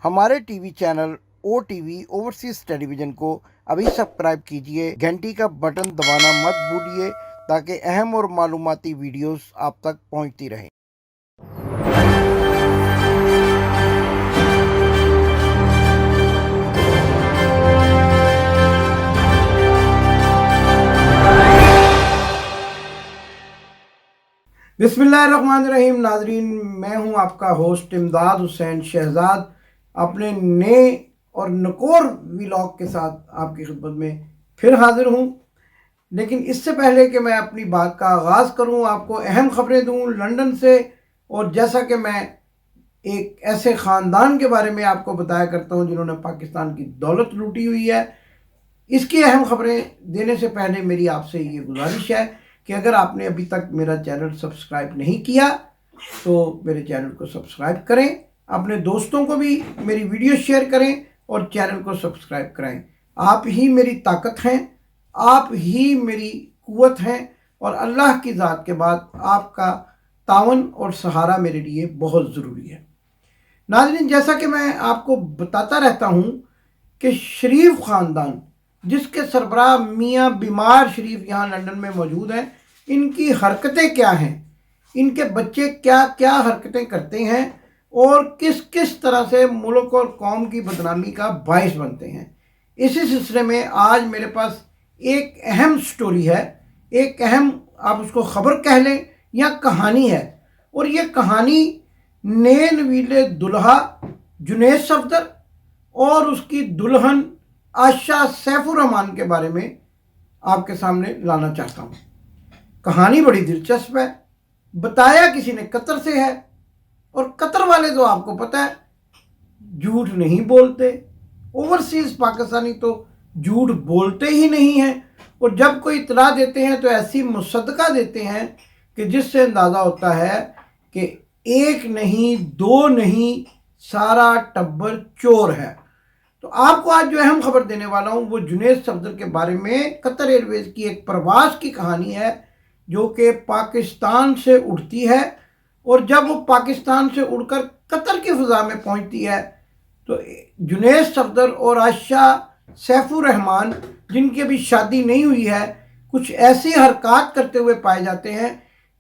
हमारे TV channel ओ TV overseas television को अभी सब्सक्राइब कीजिए, घंटी का बटन दबाना मत भूलिए ताकि अहम और मालूमाती वीडियोस आप तक पहुंचती रहें। बिस्मिल्लाहिर्रहमानिर्रहीम। नाजरीन, मैं हूं आपका होस्ट इमदाद हुसैन शहजाद अपने नए और नकोर व्लॉग के साथ आपकी खिदमत में फिर हाजिर हूं। लेकिन इससे पहले कि मैं अपनी बात का आगाज़ करूं, आपको अहम खबरें दूं लंदन से। और जैसा कि मैं एक ऐसे ख़ानदान के बारे में आपको बताया करता हूं जिन्होंने पाकिस्तान की दौलत लूटी हुई है, इसकी अहम खबरें देने से पहले मेरी आपसे ये गुजारिश है कि अगर आपने अभी तक मेरा चैनल सब्सक्राइब नहीं किया तो मेरे चैनल को सब्सक्राइब करें, अपने दोस्तों को भी मेरी वीडियो शेयर करें और चैनल को सब्सक्राइब कराएं। आप ही मेरी ताकत हैं, आप ही मेरी कुव्वत हैं और अल्लाह की ज़ात के बाद आपका तावन और सहारा मेरे लिए बहुत ज़रूरी है। नाज़रीन, जैसा कि मैं आपको बताता रहता हूँ कि शरीफ ख़ानदान जिसके सरबराह मियाँ बीमार शरीफ यहाँ लंदन में मौजूद हैं, इनकी हरकतें क्या हैं, इनके बच्चे क्या क्या हरकतें करते हैं और किस किस तरह से मुल्क और कौम की बदनामी का बायस बनते हैं, इसी सिलसिले में आज मेरे पास एक अहम स्टोरी है। एक अहम, आप उसको खबर कह लें या कहानी है। और ये कहानी नए नवीले दुल्हा जुनैद सफदर और उसकी दुल्हन आयशा सैफुर्रहमान के बारे में आपके सामने लाना चाहता हूँ। कहानी बड़ी दिलचस्प है। बताया किसी ने कतर से है और कतर वाले तो आपको पता है झूठ नहीं बोलते। ओवरसीज पाकिस्तानी तो झूठ बोलते ही नहीं हैं और जब कोई इतला देते हैं तो ऐसी मुसद्दका देते हैं कि जिससे अंदाज़ा होता है कि एक नहीं दो नहीं सारा टब्बर चोर है। तो आपको आज जो अहम खबर देने वाला हूँ वो जुनैद सफदर के बारे में कतर एयरवेज की एक प्रवास की कहानी है जो कि पाकिस्तान से उड़ती है। और जब वो पाकिस्तान से उड़कर कतर की फ़ज़ा में पहुँचती है तो जुनैद सफदर और आयशा सैफुर्रहमान, जिनकी अभी शादी नहीं हुई है, कुछ ऐसी हरकत करते हुए पाए जाते हैं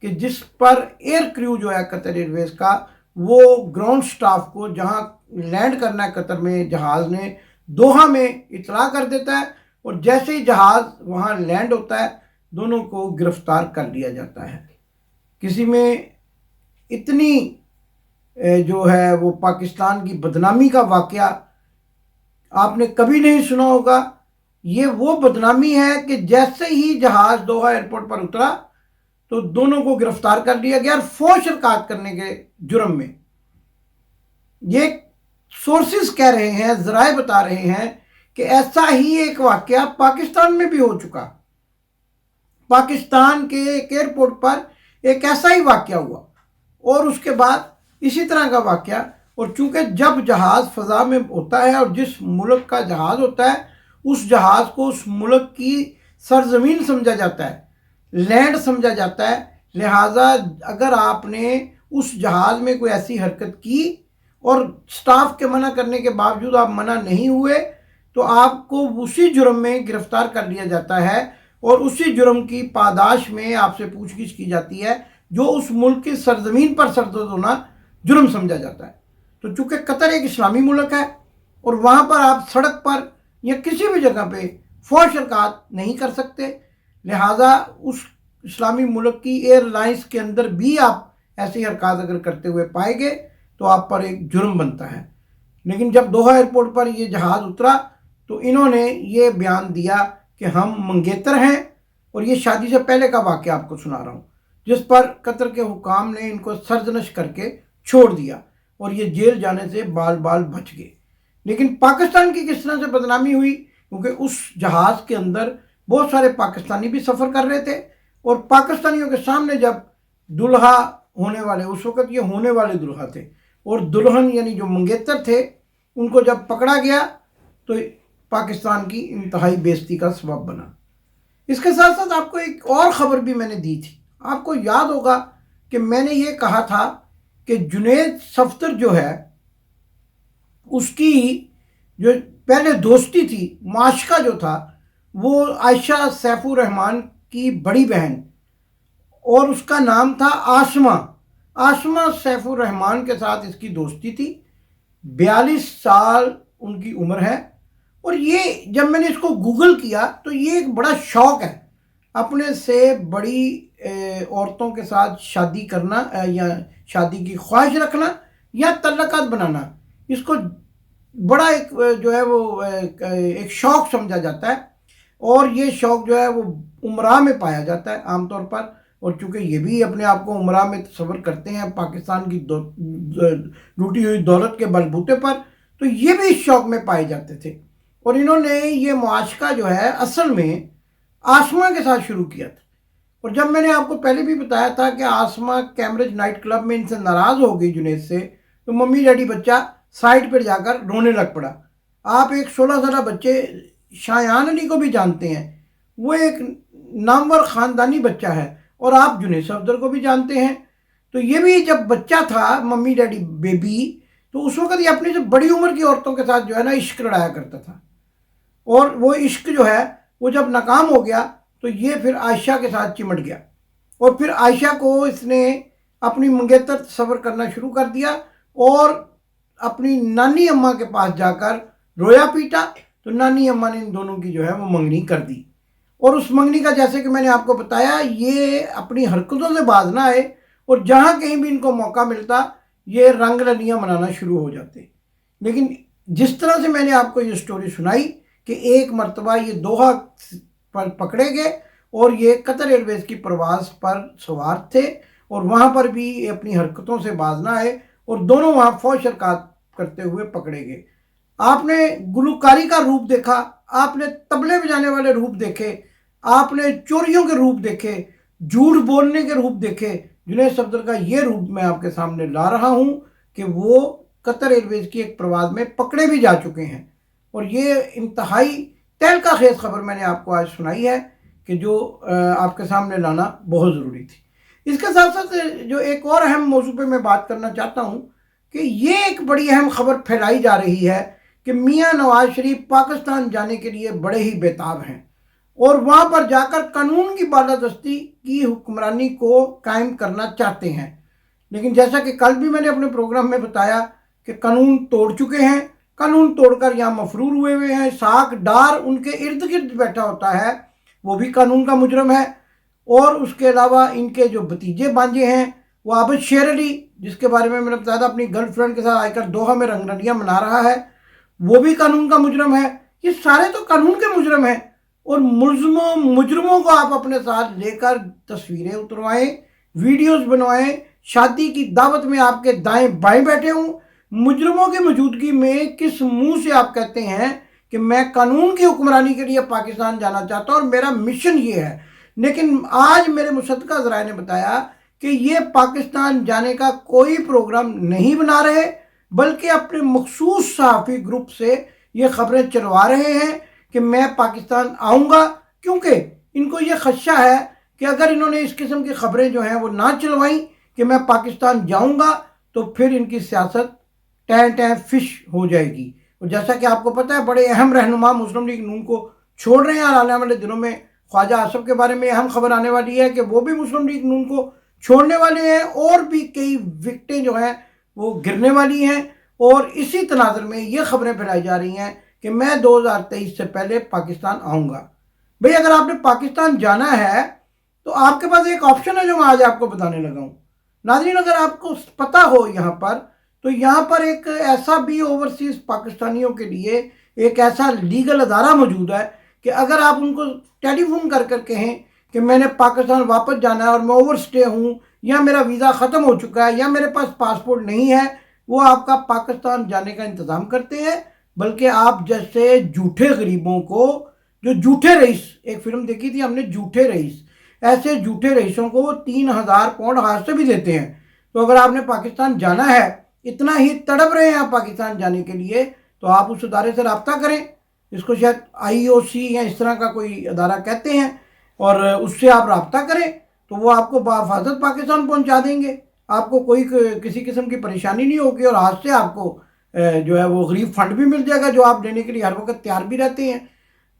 कि जिस पर एयर क्रू जो है कतर एयरवेज का, वो ग्राउंड स्टाफ को जहां लैंड करना है कतर में जहाज़ ने, दोहा में इतला कर देता है और जैसे ही जहाज़ वहां लैंड होता है दोनों को गिरफ्तार कर लिया जाता है। किसी में इतनी जो है वो पाकिस्तान की बदनामी का वाक़या आपने कभी नहीं सुना होगा। ये वो बदनामी है कि जैसे ही जहाज़ दोहा एयरपोर्ट पर उतरा तो दोनों को गिरफ्तार कर लिया गया और फौज हरकत करने के जुर्म में। ये सोर्सेस कह रहे हैं, ज़राए बता रहे हैं कि ऐसा ही एक वाक़या पाकिस्तान में भी हो चुका। पाकिस्तान के एक एयरपोर्ट पर एक ऐसा ही वाक़या हुआ और उसके बाद इसी तरह का वाक़या। और चूंकि जब जहाज़ फ़ज़ा में होता है और जिस मुल्क का जहाज़ होता है उस जहाज़ को उस मुल्क की सरजमीन समझा जाता है, लैंड समझा जाता है, लिहाजा अगर आपने उस जहाज़ में कोई ऐसी हरकत की और स्टाफ के मना करने के बावजूद आप मना नहीं हुए तो आपको उसी जुर्म में गिरफ्तार कर लिया जाता है और उसी जुर्म की पादाश में आपसे पूछगिछ की जाती है जो उस मुल्क की सरजमीन पर सरदर्द होना जुर्म समझा जाता है। तो चूँकि कतर एक इस्लामी मुल्क है और वहाँ पर आप सड़क पर या किसी भी जगह पे फौज हरकत नहीं कर सकते, लिहाजा उस इस्लामी मुल्क की एयरलाइंस के अंदर भी आप ऐसी हरकत अगर करते हुए पाए गए तो आप पर एक जुर्म बनता है। लेकिन जब दोहा एयरपोर्ट पर ये जहाज़ उतरा तो इन्होंने ये बयान दिया कि हम मंगेतर हैं। और ये शादी से पहले का वाक़या आपको सुना रहा हूँ जिस पर कतर के हुकाम ने इनको सरजनश करके छोड़ दिया और ये जेल जाने से बाल बाल बच गए। लेकिन पाकिस्तान की किस तरह से बदनामी हुई, क्योंकि उस जहाज़ के अंदर बहुत सारे पाकिस्तानी भी सफ़र कर रहे थे और पाकिस्तानियों के सामने जब दुल्हा होने वाले, उस वक़्त ये होने वाले दुल्हा थे और दुल्हन यानी जो मंगेतर थे, उनको जब पकड़ा गया तो पाकिस्तान की इंतहाई बेइज्जती का सबब बना। इसके साथ साथ आपको एक और ख़बर भी मैंने दी थी। आपको याद होगा कि मैंने ये कहा था कि जुनैद सफदर जो है اس کی جو پہلے دوستی تھی، معاشقہ جو تھا، وہ عائشہ سیف الرحمان کی بڑی بہن، اور اس کا نام تھا آسمہ۔ آسمہ سیف الرحمان کے ساتھ اس کی دوستی تھی، 42 سال ان کی عمر ہے۔ اور یہ جب میں نے اس کو گوگل کیا تو یہ ایک بڑا شوق ہے اپنے سے بڑی عورتوں کے ساتھ شادی کرنا، یا شادی کی خواہش رکھنا، یا تعلقات بنانا۔ اس کو بڑا ایک جو ہے وہ ایک شوق سمجھا جاتا ہے، اور یہ شوق جو ہے وہ عمرہ میں پایا جاتا ہے عام طور پر۔ اور چونکہ یہ بھی اپنے آپ کو عمرہ میں تصور کرتے ہیں پاکستان کی لوٹی ہوئی دولت کے بلبوتے پر، تو یہ بھی اس شوق میں پائے جاتے تھے۔ اور انہوں نے یہ معاشقہ جو ہے اصل میں آسمہ کے ساتھ شروع کیا تھا۔ اور جب میں نے آپ کو پہلے بھی بتایا تھا کہ آسمہ کیمبرج نائٹ کلب میں ان سے ناراض ہو گئی جنید سے، تو ممی ڈیڈی بچہ سائٹ پر جا کر رونے لگ پڑا۔ آپ ایک 16 سالہ بچے شایان علی کو بھی جانتے ہیں، وہ ایک نامور خاندانی بچہ ہے، اور آپ جنید صفدر کو بھی جانتے ہیں۔ تو یہ بھی جب بچہ تھا ممی ڈیڈی بیبی، تو اس وقت یہ اپنی جو بڑی عمر کی عورتوں کے ساتھ جو ہے نا عشق لڑایا کرتا تھا، اور وہ عشق جو ہے وہ جب ناکام ہو گیا تو یہ پھر عائشہ کے ساتھ چمٹ گیا، اور پھر عائشہ کو اس نے اپنی منگیتر تصور کرنا شروع کر دیا، اور اپنی نانی اماں کے پاس جا کر رویا پیٹا۔ تو نانی اماں نے ان دونوں کی جو ہے وہ منگنی کر دی، اور اس منگنی کا جیسے کہ میں نے آپ کو بتایا یہ اپنی حرکتوں سے باز نہ آئے، اور جہاں کہیں بھی ان کو موقع ملتا یہ رنگ رلیاں منانا شروع ہو جاتے۔ لیکن جس طرح سے میں نے آپ کو یہ سٹوری سنائی کہ ایک مرتبہ یہ دوحہ پر پکڑے گئے، اور یہ قطر ایئر ویز کی پرواز پر سوار تھے، اور وہاں پر بھی اپنی حرکتوں سے باز نہ آئے، اور دونوں وہاں فوج حرکات کرتے ہوئے پکڑے گئے۔ آپ نے گلوکاری کا روپ دیکھا، آپ نے طبلے بجانے والے روپ دیکھے، آپ نے چوریوں کے روپ دیکھے، جھوٹ بولنے کے روپ دیکھے۔ جنید صفدر کا یہ روپ میں آپ کے سامنے لا رہا ہوں کہ وہ قطر ایئر ویز کی ایک پرواز میں پکڑے بھی جا چکے ہیں، اور یہ انتہائی تہلکہ خیز خبر میں نے آپ کو آج سنائی ہے کہ جو آپ کے سامنے لانا بہت ضروری تھی۔ اس کے ساتھ ساتھ جو ایک اور اہم موضوع پہ میں بات کرنا چاہتا ہوں کہ یہ ایک بڑی اہم خبر پھیلائی جا رہی ہے کہ میاں نواز شریف پاکستان جانے کے لیے بڑے ہی بےتاب ہیں، اور وہاں پر جا کر قانون کی بالادستی کی حکمرانی کو قائم کرنا چاہتے ہیں۔ لیکن جیسا کہ کل بھی میں نے اپنے پروگرام میں بتایا کہ قانون توڑ چکے ہیں، قانون توڑ کر یہاں مفرور ہوئے ہیں، ساکھ ڈار ان کے ارد گرد بیٹھا ہوتا ہے، وہ بھی قانون کا مجرم ہے۔ اور اس کے علاوہ ان کے جو بھتیجے بانجے ہیں، وہ عابد شیر علی جس کے بارے میں نے بتایا تھا اپنی گرل فرینڈ کے ساتھ آ کر دوحہ میں رنگ رلیاں منا رہا ہے، وہ بھی قانون کا مجرم ہے۔ یہ سارے تو قانون کے مجرم ہیں، اور مجرموں کو آپ اپنے ساتھ لے کر تصویریں اتروائیں، ویڈیوز بنوائیں، شادی کی دعوت میں آپ کے دائیں بائیں بیٹھے ہوں۔ مجرموں کی موجودگی میں کس منہ سے آپ کہتے ہیں کہ میں قانون کی حکمرانی کے لیے پاکستان جانا چاہتا ہوں اور میرا مشن یہ ہے؟ لیکن آج میرے مصدقہ ذرائع نے بتایا کہ یہ پاکستان جانے کا کوئی پروگرام نہیں بنا رہے، بلکہ اپنے مخصوص صحافی گروپ سے یہ خبریں چلوا رہے ہیں کہ میں پاکستان آؤں گا، کیونکہ ان کو یہ خدشہ ہے کہ اگر انہوں نے اس قسم کی خبریں جو ہیں وہ نہ چلوائیں کہ میں پاکستان جاؤں گا، تو پھر ان کی سیاست ٹین ٹین فش ہو جائے گی۔ اور جیسا کہ آپ کو پتہ ہے بڑے اہم رہنما مسلم لیگ نون کو چھوڑ رہے ہیں، اور آنے والے دنوں میں خواجہ آصف کے بارے میں اہم خبر آنے والی ہے کہ وہ بھی مسلم لیگ نون کو چھوڑنے والے ہیں، اور بھی کئی وکٹیں جو ہیں وہ گرنے والی ہیں۔ اور اسی تناظر میں یہ خبریں پھیلائی جا رہی ہیں کہ میں 2023 سے پہلے پاکستان آؤں گا۔ بھئی اگر آپ نے پاکستان جانا ہے تو آپ کے پاس ایک آپشن ہے جو میں آج آپ کو بتانے لگا ہوں۔ ناظرین اگر آپ کو پتہ ہو یہاں پر، تو یہاں پر ایک ایسا بھی اوورسیز پاکستانیوں کے لیے ایک ایسا لیگل ادارہ موجود ہے کہ اگر آپ ان کو ٹیلی فون کر کر کہیں کہ میں نے پاکستان واپس جانا ہے اور میں اوور سٹے ہوں، یا میرا ویزا ختم ہو چکا ہے، یا میرے پاس پاسپورٹ نہیں ہے، وہ آپ کا پاکستان جانے کا انتظام کرتے ہیں۔ بلکہ آپ جیسے جھوٹے غریبوں کو، جو جھوٹے رئیس، ایک فلم دیکھی تھی ہم نے جھوٹے رئیس، ایسے جھوٹے رئیسوں کو وہ 3000 پاؤنڈ ہاتھ سے بھی دیتے ہیں۔ تو اگر آپ نے پاکستان جانا ہے، اتنا ہی تڑپ رہے ہیں آپ پاکستان جانے کے لیے، تو آپ اس ادارے سے رابطہ کریں، اس کو شاید IOC یا اس طرح کا کوئی ادارہ کہتے ہیں، اور اس سے آپ رابطہ کریں تو وہ آپ کو بحفاظت پاکستان پہنچا دیں گے، آپ کو کوئی کسی قسم کی پریشانی نہیں ہوگی، اور ہاتھ سے آپ کو जो है वो गरीब फंड भी मिल जाएगा जो आप देने के लिए हर वक्त तैयार भी रहते हैं।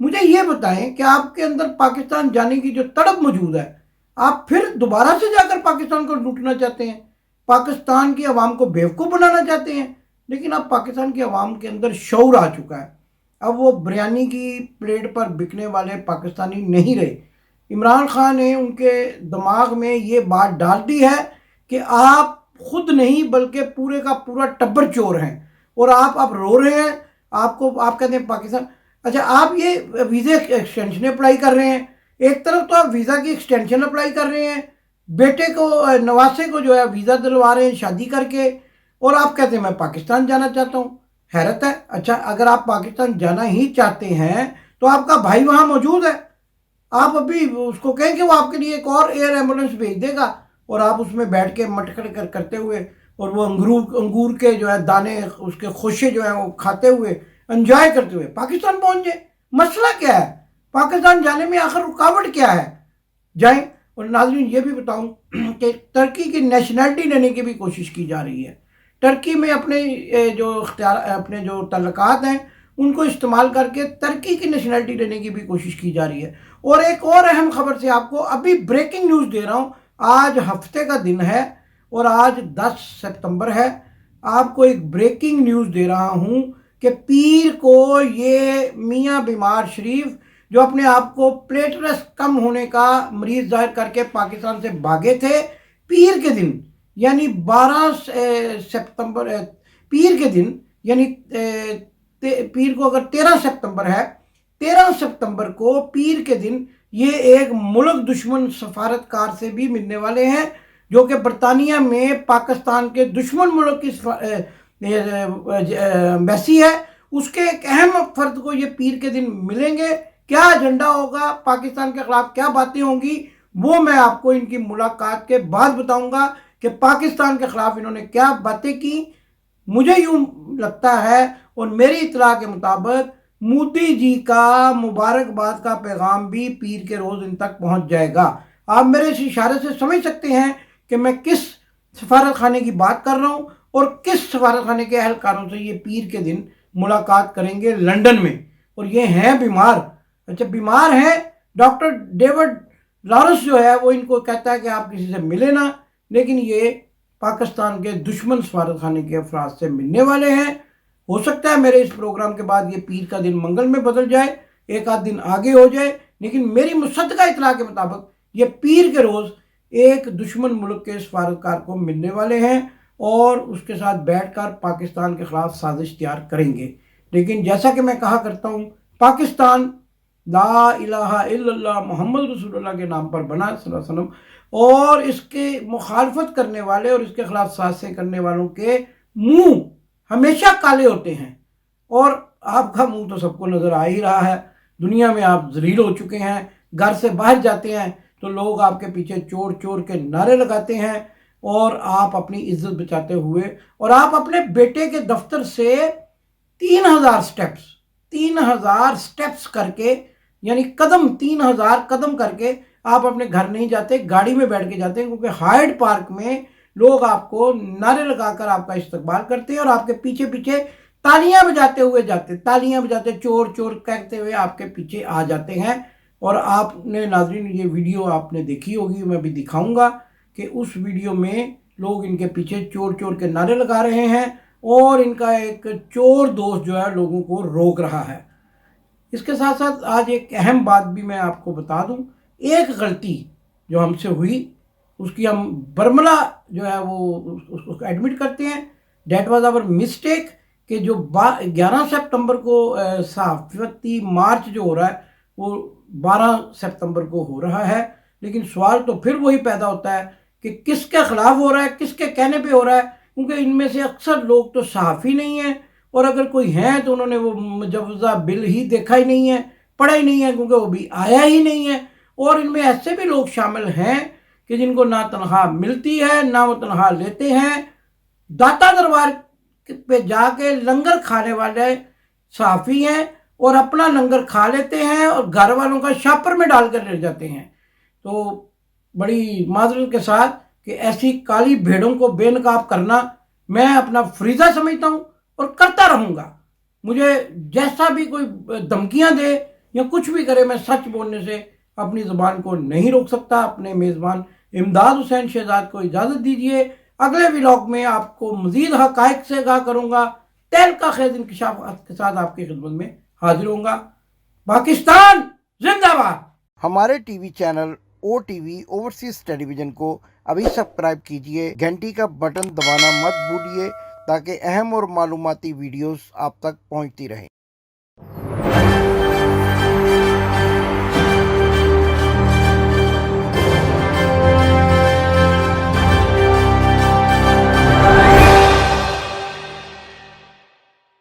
मुझे ये बताएं कि आपके अंदर पाकिस्तान जाने की जो तड़प मौजूद है, आप फिर दोबारा से जाकर पाकिस्तान को लूटना चाहते हैं, पाकिस्तान की आवाम को बेवकूफ़ बनाना चाहते हैं। लेकिन अब पाकिस्तान की आवाम के अंदर शऊर आ चुका है। अब वो बिरयानी की प्लेट पर बिकने वाले पाकिस्तानी नहीं रहे। इमरान खान ने उनके दिमाग में ये बात डाल दी है कि आप खुद नहीं बल्कि पूरे का पूरा टब्बर चोर हैं, और आप अब रो रहे हैं। आप कहते हैं पाकिस्तान, अच्छा आप ये वीज़ा एक्सटेंशन अप्लाई कर रहे हैं। एक तरफ तो आप वीज़ा की एक्सटेंशन अप्लाई कर रहे हैं, बेटे को नवासे को जो है वीज़ा दिलवा रहे हैं शादी करके, और आप कहते हैं मैं पाकिस्तान जाना चाहता हूँ। हैरत है। अच्छा अगर आप पाकिस्तान जाना ही चाहते हैं तो आपका भाई वहाँ मौजूद है, आप अभी उसको कहें कि वो आपके लिए एक और एयर एम्बुलेंस भेज देगा, और आप उसमें बैठ के मटकर करते हुए और वो अंगूर के जो है दाने उसके खोशे जो है वो खाते हुए एंजॉय करते हुए पाकिस्तान पहुंच जाए। मसला क्या है? पाकिस्तान जाने में आखिर रुकावट क्या है? जाएं। और नाज़रीन ये भी बताऊं कि तुर्की की नेशनलिटी लेने की भी कोशिश की जा रही है। तुर्की में अपने जो तल्लुकात हैं उनको इस्तेमाल करके तुर्की की नेशनलिटी लेने की भी कोशिश की जा रही है। और एक और अहम खबर से आपको अभी ब्रेकिंग न्यूज़ दे रहा हूँ। आज हफ्ते का दिन है और आज 10 सितंबर है। आपको एक ब्रेकिंग न्यूज़ दे रहा हूँ कि पीर को ये मियाँ बीमार शरीफ जो अपने आप को प्लेटलेट्स कम होने का मरीज जाहिर करके पाकिस्तान से भागे थे, पीर के दिन यानी 12 सितंबर, पीर के दिन यानी पीर को अगर 13 सितंबर है, 13 सितंबर को पीर के दिन ये एक मुल्क दुश्मन सफारतकार से भी मिलने वाले हैं जो कि बरतानिया में पाकिस्तान के दुश्मन मुल्क की एम्बेसी है। उसके एक अहम फर्द को ये पीर के दिन मिलेंगे। क्या एजेंडा होगा, पाकिस्तान के खिलाफ क्या बातें होंगी, वो मैं आपको इनकी मुलाकात के बाद बताऊंगा कि पाकिस्तान के खिलाफ इन्होंने क्या बातें की। मुझे यूं लगता है और मेरी इतला के मुताबिक मोदी जी का मुबारकबाद का पैगाम भी पीर के रोज़ इन तक पहुंच जाएगा। आप मेरे इस इशारे से समझ सकते हैं कि मैं किस सफारत खाने की बात कर रहा हूं और किस सफारत खाने के अहलकारों से ये पीर के दिन मुलाकात करेंगे लंदन में। और ये हैं बीमार। अच्छा बीमार हैं। डॉक्टर डेविड लॉरेंस जो है वो इनको कहता है कि आप किसी से मिले ना, लेकिन ये पाकिस्तान के दुश्मन सफारत खाने के अफराद से मिलने वाले हैं। हो सकता है मेरे इस प्रोग्राम के बाद ये पीर का दिन मंगल में बदल जाए, एक आध दिन आगे हो जाए, लेकिन मेरी मुसद्दका इतला के मुताबिक ये पीर के रोज़ एक दुश्मन मुल्क के सफारतकार को मिलने वाले हैं और उसके साथ बैठकर पाकिस्तान के खिलाफ साजिश तैयार करेंगे। लेकिन जैसा कि मैं कहा करता हूँ, पाकिस्तान ला इलाहा इल्लल्लाह मोहम्मद रसूलुल्लाह के नाम पर बना सल्लल्लाहु अलैहि वसल्लम, और इसके मुखालफत करने वाले और इसके खिलाफ साजिशें करने वालों के मुंह हमेशा काले होते हैं। और आपका मुंह तो सबको नज़र आ ही रहा है। दुनिया में आप जलील हो चुके हैं। घर से बाहर जाते हैं तो लोग आपके पीछे चोर चोर के नारे लगाते हैं और आप अपनी इज्जत बचाते हुए और आप अपने बेटे के दफ्तर से 3000 स्टेप्स करके, यानी कदम 3000 कदम करके आप अपने घर नहीं जाते, गाड़ी में बैठ के जाते हैं, क्योंकि हाइड पार्क में लोग आपको नारे लगाकर आपका इस्तकबाल करते हैं और आपके पीछे पीछे तालियां बजाते हुए जाते, तालियां बजाते चोर चोर कहते हुए आपके पीछे आ जाते हैं। और आपने नाज़रीन ये वीडियो आपने देखी होगी, मैं भी दिखाऊंगा कि उस वीडियो में लोग इनके पीछे चोर चोर के नारे लगा रहे हैं और इनका एक चोर दोस्त जो है लोगों को रोक रहा है। इसके साथ साथ आज एक अहम बात भी मैं आपको बता दूं। एक गलती जो हमसे हुई उसकी हम बरमला जो है वो उसको एडमिट करते हैं। डेट वाज आवर मिस्टेक कि जो 11 सितंबर को सहाफती मार्च जो हो रहा है वो 12 सितंबर को हो रहा है। लेकिन सवाल तो फिर वही पैदा होता है कि किसके खिलाफ हो रहा है, किसके कहने पे हो रहा है, क्योंकि इनमें से अक्सर लोग तो सहाफ़ी नहीं हैं, और अगर कोई हैं तो उन्होंने वो मुजव्वज़ा बिल ही देखा ही नहीं है, पढ़ा ही नहीं है, क्योंकि वो भी आया ही नहीं है। और इनमें ऐसे भी लोग शामिल हैं कि जिनको ना तनख्वाह मिलती है ना वो तनख्वाह लेते हैं, दाता दरबार पे जाके लंगर खाने वाले सहाफ़ी हैं और अपना लंगर खा लेते हैं और घर वालों का शापर में डालकर ले जाते हैं। तो बड़ी माजरत के साथ कि ऐसी काली भेड़ों को बेनकाब करना मैं अपना फरीज़ा समझता हूँ اور کرتا رہوں گا. مجھے جیسا بھی کوئی دھمکیاں دے یا کچھ بھی کرے، میں سچ بولنے سے اپنی زبان کو نہیں روک سکتا. اپنے میزبان امداد حسین شہزاد کو اجازت دیجیے. اگلے ولاگ میں آپ کو مزید حقائق سے آگاہ کروں گا، تہلکہ خیز انکشافات کے ساتھ آپ کی خدمت میں حاضر ہوں گا. پاکستان زندہ باد. ہمارے T V channel O T V overseas television کو ابھی سبسکرائب کیجئے، گھنٹی کا بٹن دبانا مت بھولیے تاکہ اہم اور معلوماتی ویڈیوز آپ تک پہنچتی رہیں.